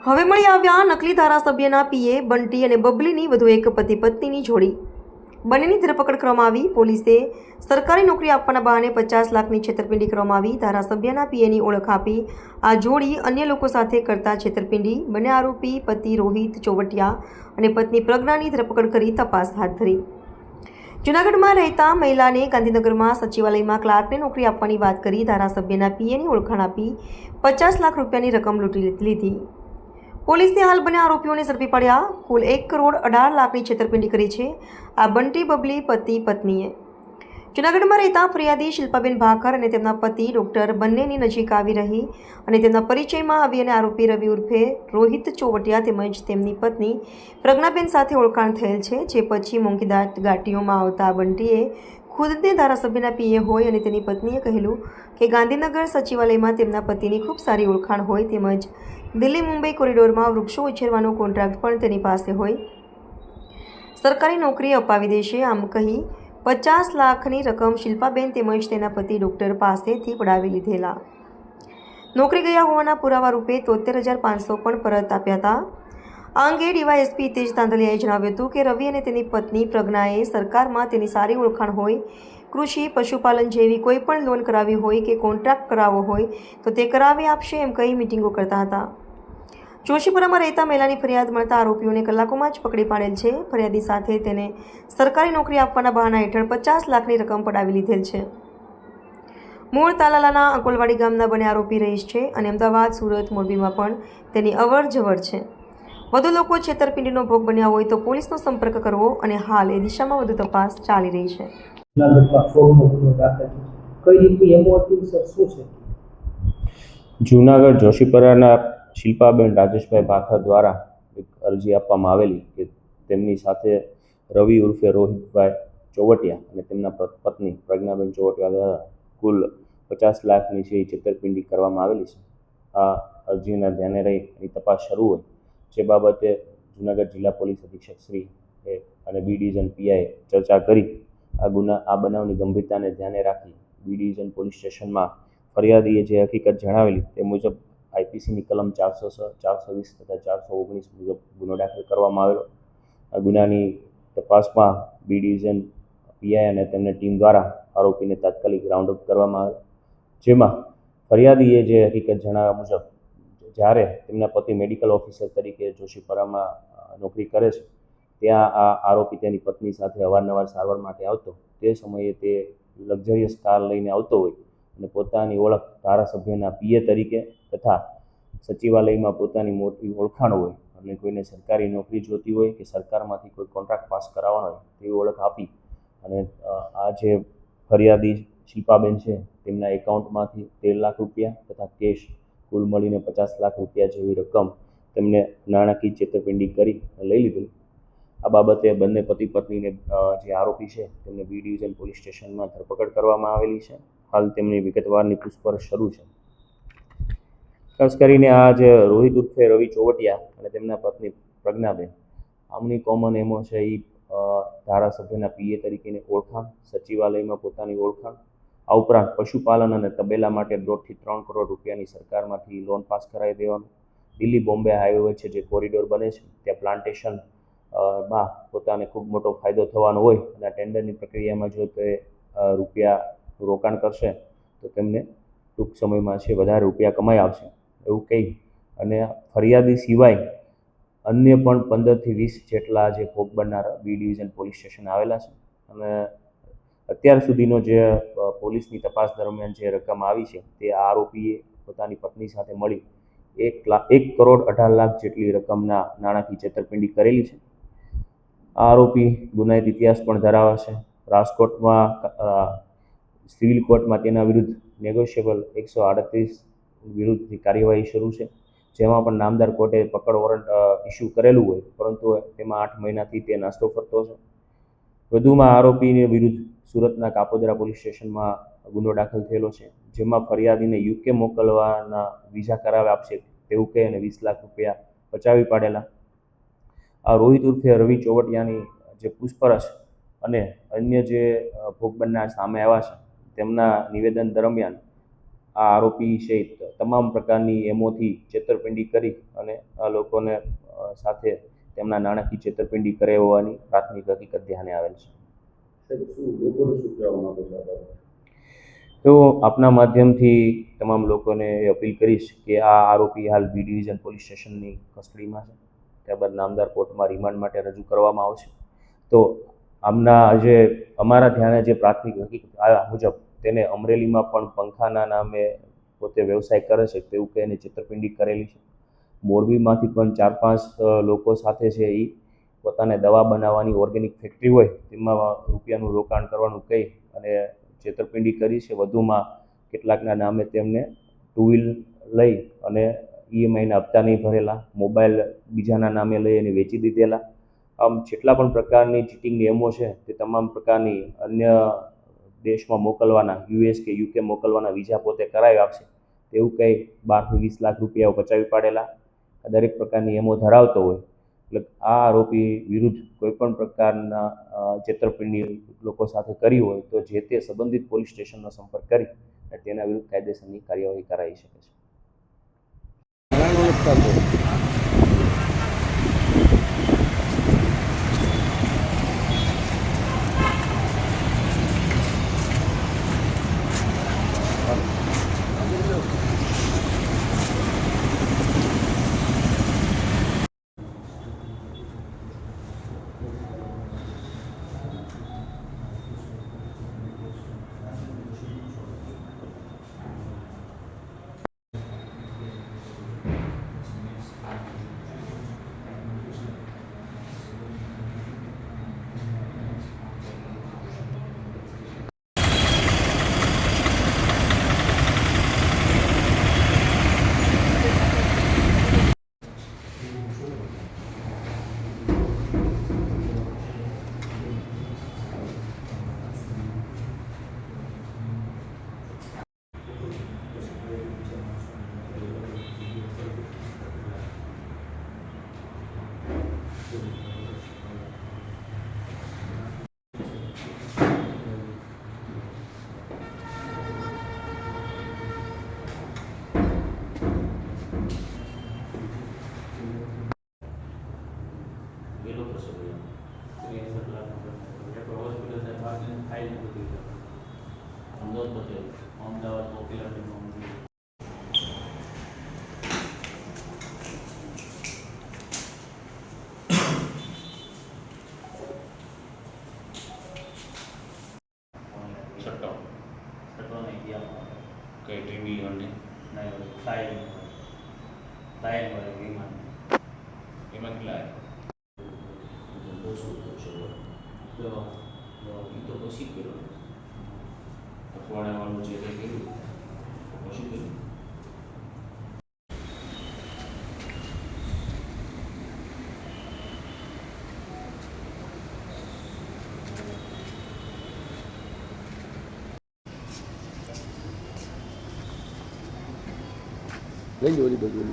હવે મળી આવ્યા નકલી ધારાસભ્યના પીએ બંટી અને બબલીની વધુ એક પતિ પત્નીની જોડી. બંનેની ધરપકડ કરવામાં આવી. પોલીસે સરકારી નોકરી આપવાના બહાને 50 લાખની છેતરપિંડી કરવામાં આવી. ધારાસભ્યના પીએની ઓળખ આપી આ જોડી અન્ય લોકો સાથે કરતા છેતરપિંડી. બંને આરોપી પતિ રોહિત ચોવટિયા અને પત્ની પ્રજ્ઞાની ધરપકડ કરી તપાસ હાથ ધરી. જૂનાગઢમાં રહેતા મહિલાને ગાંધીનગરમાં સચિવાલયમાં ક્લાર્કને નોકરી આપવાની વાત કરી ધારાસભ્યના પીએની ઓળખાણ આપી 50 લાખ રૂપિયાની રકમ લૂંટી લીધી. પોલીસે હાલ બંને આરોપીઓને ઝડપી પાડ્યા. કુલ 1 કરોડ 18 લાખની છેતરપિંડી કરી છે આ બંટી બબલી પતિ પત્નીએ. જૂનાગઢમાં રહેતા ફરિયાદી શિલ્પાબેન ભાખર અને તેમના પતિ ડોક્ટર બંનેની નજીક આવી રહી અને તેમના પરિચયમાં આવી અને આરોપી રવિ ઉર્ફે રોહિત ચોવટિયા તેમજ તેમની પત્ની પ્રજ્ઞાબેન સાથે ઓળખાણ થયેલ છે. જે પછી મોંઘીદાટ ગાડીઓમાં આવતા બંટીએ ખુદને ધારાસભ્યના પીએ હોય અને તેની પત્નીએ કહેલું કે ગાંધીનગર સચિવાલયમાં તેમના પતિની ખૂબ સારી ઓળખાણ હોય તેમજ દિલ્હી મુંબઈ કોરિડોરમાં વૃક્ષો ઉછેરવાનો કોન્ટ્રાક્ટ પણ તેની પાસે હોય, સરકારી નોકરી અપાવી દેશે આમ કહી 50 લાખની રકમ શિલ્પાબેન તેમજ તેના પતિ ડૉક્ટર પાસેથી પડાવી લીધેલા. નોકરી ગયા હોવાના પુરાવા રૂપે 73,500 પણ પરત આપ્યા હતા. આ અંગે ડીવાયએસપી તેજ તાંદલિયાએ જણાવ્યું હતું કે રવિ અને તેની પત્ની પ્રજ્ઞાએ સરકારમાં તેની સારી ઓળખાણ હોય, કૃષિ પશુપાલન જેવી કોઈ પણ લોન કરાવી હોય કે કોન્ટ્રાક્ટ કરાવવો હોય તો તે કરાવી આપશે એમ કહી મિટિંગો કરતા હતા. જોશીપુરામાં રહેતા મહિલાની ફરિયાદ મળતા આરોપીઓને કલાકોમાં જ પકડી પાડેલ છે. ફરિયાદી સાથે તેને સરકારી નોકરી આપવાના બહાના હેઠળ 50 લાખની રકમ પડાવી લીધેલ છે. મૂળ તાલાલાના અકોલવાડી ગામના બંને આરોપી રહીશ છે અને અમદાવાદ, સુરત, મોરબીમાં પણ તેની અવર જવર છે. વધુ લોકો છેતરપિંડીનો ભોગ બન્યા હોય તો પોલીસનો સંપર્ક કરવો અને હાલ એ દિશામાં વધુ તપાસ ચાલી રહી છે. જૂનાગઢ જોશીપરાના શિલ્પાબેન રાજેશભાઈ ભાખર દ્વારા એક અરજી આપવામાં આવેલી કે તેમની સાથે રવિ ઉર્ફે રોહિતભાઈ ચોવટિયા અને તેમના પત્ની પ્રજ્ઞાબેન ચોવટિયા દ્વારા કુલ 50 લાખની છે છેતરપિંડી કરવામાં આવેલી છે. આ અરજીના ધ્યાને રહી એની તપાસ શરૂ હોય જે બાબતે જૂનાગઢ જિલ્લા પોલીસ અધિક્ષક શ્રી અને બી ડિવિઝન પીઆઈએ ચર્ચા કરી આ બનાવની ગંભીરતાને ધ્યાને રાખી બી ડિવિઝન પોલીસ સ્ટેશનમાં ફરિયાદીએ જે હકીકત જણાવેલી તે મુજબ આઈપીસીની કલમ 406, 420 તથા 419 મુજબ ગુનો દાખલ કરવામાં આવેલો. આ ગુનાની તપાસમાં બી ડિવિઝન પીઆઈ અને તેમની ટીમ દ્વારા આરોપીને તાત્કાલિક રાઉન્ડ અપ કરવામાં આવેલો. જેમાં ફરિયાદીએ જે હકીકત જણાવ્યા મુજબ જ્યારે તેમના પતિ મેડિકલ ઓફિસર તરીકે જોશીપરામાં નોકરી કરે છે ત્યાં આ આરોપી તેની પત્ની સાથે અવારનવાર સારવાર માટે આવતો. તે સમયે તે લક્ઝરિયસ કાર લઈને આવતો હોય અને પોતાની ઓળખ ધારાસભ્યના પીએ તરીકે તથા સચિવાલયમાં પોતાની મોટી ઓળખાણ હોય અને કોઈને સરકારી નોકરી જોતી હોય કે સરકારમાંથી કોઈ કોન્ટ્રાક્ટ પાસ કરાવવાનો હોય તેવી ઓળખ આપી અને આ જે ફરિયાદી શિલ્પાબેન છે તેમના એકાઉન્ટમાંથી 13 લાખ રૂપિયા તથા કેશ કુલ મળીને 50 લાખ રૂપિયા જેવી રકમ તેમને નાણાકીય છેતરપિંડી કરી લઈ લીધેલી. આ બાબતે બંને પતિ પત્નીને જે આરોપી છે તેમને બી ડિવિઝન પોલીસ સ્ટેશનમાં ધરપકડ કરવામાં આવેલી છે. હાલ તેમની વિગતવારની પૂછપરછ શરૂ છે. ખાસ કરીને આ જે રોહિત ઉર્ફે રવિ ચોવટિયા અને તેમના પત્ની પ્રજ્ઞાબેન આમની કોમન એમો છે એ ધારાસભ્યના પીએ તરીકેની ઓળખાણ, સચિવાલયમાં પોતાની ઓળખાણ, આ ઉપરાંત પશુપાલન અને તબેલા માટે 1.5 થી 3 કરોડ રૂપિયાની સરકારમાંથી લોન પાસ કરાવી દેવાનું, દિલ્હી બોમ્બે હાઈવે વચ્ચે જે કોરિડોર બને છે ત્યાં પ્લાન્ટેશન માં પોતાને ખૂબ મોટો ફાયદો થવાનો હોય અને આ ટેન્ડરની પ્રક્રિયામાં જો તે રૂપિયા રોકાણ કરશે તો તેમને ટૂંક સમયમાં છે વધારે રૂપિયા કમાઈ આવશે એવું કહી અને ફરિયાદી સિવાય અન્ય પણ 15 થી 20 જેટલા જે ભોગ બનનારા બી ડિવિઝન પોલીસ સ્ટેશન આવેલા છે અને અત્યાર સુધીનો જે પોલીસની તપાસ દરમિયાન જે રકમ આવી છે તે આરોપીએ પોતાની પત્ની સાથે મળી 1 કરોડ 18 લાખ જેટલી રકમના નાણાકીય છેતરપિંડી કરેલી છે. આ આરોપી ગુનાહિત ઇતિહાસ પણ ધરાવે છે. રાજકોટમાં સિવિલ કોર્ટમાં તેના વિરુદ્ધ નેગોશિયેબલ 138 વિરુદ્ધની કાર્યવાહી શરૂ છે, જેમાં પણ નામદાર કોર્ટે પકડ વોરંટ ઇસ્યુ કરેલું હોય પરંતુ તેમાં 8 મહિનાથી તે નાસ્તો કરતો છે. વધુમાં આરોપીની વિરુદ્ધ સુરતના કાપોદ્રા પોલીસ સ્ટેશનમાં ગુનો દાખલ થયેલો છે, જેમાં ફરિયાદીને યુકે મોકલવાના વિઝા કરાવી આપશે તેવું કહી અને 20 લાખ રૂપિયા બચાવી પાડેલા. આ રોહિત ઉર્ફે રવિ ચોવટિયાની જે પૂછપરછ અને અન્ય જે ભોગ બનનાર સામે આવ્યા છે તેમના નિવેદન દરમિયાન આ આરોપી સહિત તમામ પ્રકારની એમોથી છેતરપિંડી કરી અને આ લોકોને સાથે તેમના નાણાકીય છેતરપિંડી કરે હોવાની પ્રાથમિક હકીકત ધ્યાને આવેલ છે. તો આપના માધ્યમથી તમામ લોકોને અપીલ કરીશ કે આ આરોપી હાલ બી ડિવિઝન પોલીસ સ્ટેશનની કસ્ટડીમાં છે. ત્યારબાદ નામદાર કોર્ટમાં રિમાન્ડ માટે રજૂ કરવામાં આવશે. તો આમના જે અમારા ધ્યાને જે પ્રાથમિક હકીકત આવ્યા મુજબ તેને અમરેલીમાં પણ પંખાના નામે પોતે વ્યવસાય કરે છે તેવું કહીને છેતરપિંડી કરેલી છે. મોરબીમાંથી પણ 4-5 લોકો સાથે છે એ પોતાને દવા બનાવવાની ઓર્ગેનિક ફેક્ટરી હોય તેમાં રૂપિયાનું રોકાણ કરવાનું કહી અને છેતરપિંડી કરી છે. વધુમાં કેટલાકના નામે તેમને 2 વ્હીલ લઈ અને EMIના હપ્તા નહીં ભરેલા, મોબાઈલ બીજાના નામે લઈ અને વેચી દીધેલા. આમ જેટલા પણ પ્રકારની ચીટિંગની એમો છે તે તમામ પ્રકારની અન્ય દેશમાં મોકલવાના, US કે UK મોકલવાના વિઝા પોતે કરાવી આપશે તેવું કંઈ 12 થી 20 લાખ રૂપિયા પચાવી પાડેલા. દરેક પ્રકારની એમો ધરાવતો હોય એટલે આ આરોપી વિરુદ્ધ કોઈપણ પ્રકારના છેતરપિંડી લોકો સાથે કરી હોય તો જે તે સંબંધિત પોલીસ સ્ટેશનનો સંપર્ક કરી અને તેના વિરુદ્ધ કાયદેસરની કાર્યવાહી કરાવી શકે છે. છઠ્ઠો નહીં ગયા કઈ ટીવી અને નહીં ફ્લાઇટ હોય વિમાન એમાં કેટલા એ તો પછી કર્યો અઠવાડિયાવાળું જે કંઈ કર્યું પછી કર્યું. લઈ લો, ઓલી બધું